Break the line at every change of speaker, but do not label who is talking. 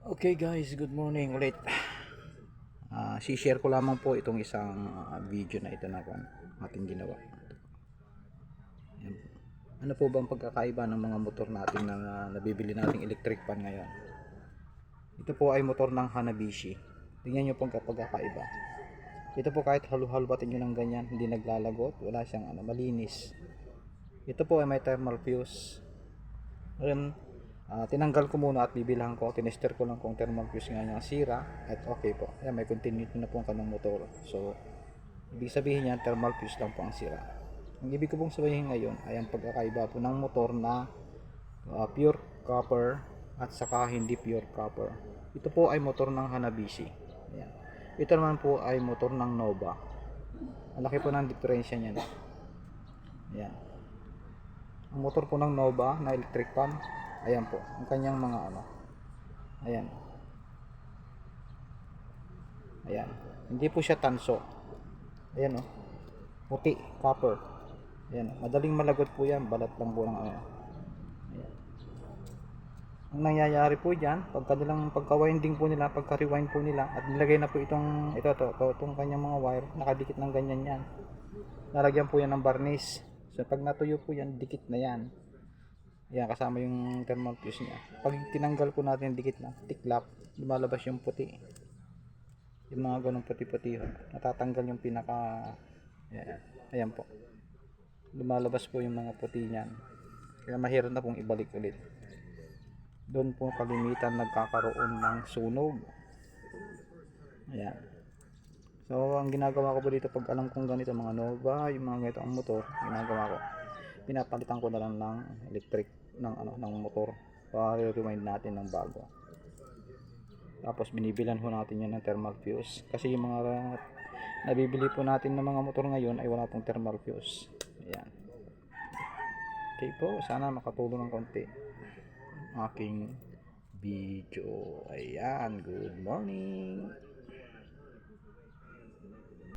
Okay guys, good morning ulit. Si-share ko lamang po itong isang video na ito na kung ating ginawa. Yan. Ano po bang pagkakaiba ng mga motor natin na nabibili nating electric fan ngayon? Ito po ay motor ng Hanabishi. Tingnan nyo po ang pagkakaiba. Ito po kahit halu-halubatin nyo ng ganyan, hindi naglalagot, wala siyang malinis. Ito po ay may thermal fuse. Ngayon, tinanggal ko muna at bibilang ko, tinester ko lang kung thermal fuse nga niya sira at okay po. Ayan, may continuity na po ang kanong motor. So ibig sabihin niya thermal fuse lang po ang sira. Ang ibig ko pong sabihin ngayon ay ang pagkakaiba po ng motor na pure copper at saka hindi pure copper. Ito po ay motor ng Hanabishi. Ayan. Ito naman po ay motor ng Nova. Ang laki po ng diferensya niya. Ayan. Ang motor po ng Nova na electric fan, ayan po ang kanyang mga ayan, ayan, hindi po siya tanso. Ayan puti, copper. Ayan, madaling malagot po yan, balat lang po ng ayan. Ang nangyayari po dyan, pagka-winding po nila, pagka-rewind po nila at nilagay na po itong kanyang mga wire, nakadikit ng ganyan yan, nalagyan po yan ng varnish. So pag natuyo po yan, dikit na yan. Yan, kasama yung thermal fuse niya. Pag tinanggal po natin yung dikit na tiklap, lumalabas yung puti. Yung mga ganong puti-puti, natatanggal yung pinaka, yan. Ayan po. Lumalabas po yung mga puti niyan. Kaya mahirap na pong ibalik ulit. Doon po kalimitan nagkakaroon ng sunog. Ayan. So, ang ginagawa ko po dito pag alam kong ganito mga Nova, yung mga ganito ang motor, ginagawa ko, pinapalitan ko na lang ng electric ng motor para rewind natin ng bago. Tapos binibilan ho natin yan ng thermal fuse kasi yung mga nabibili po natin ng mga motor ngayon ay wala pong thermal fuse. Ayan. Okay po, sana makatulong ng konti aking video. Ayan, good morning.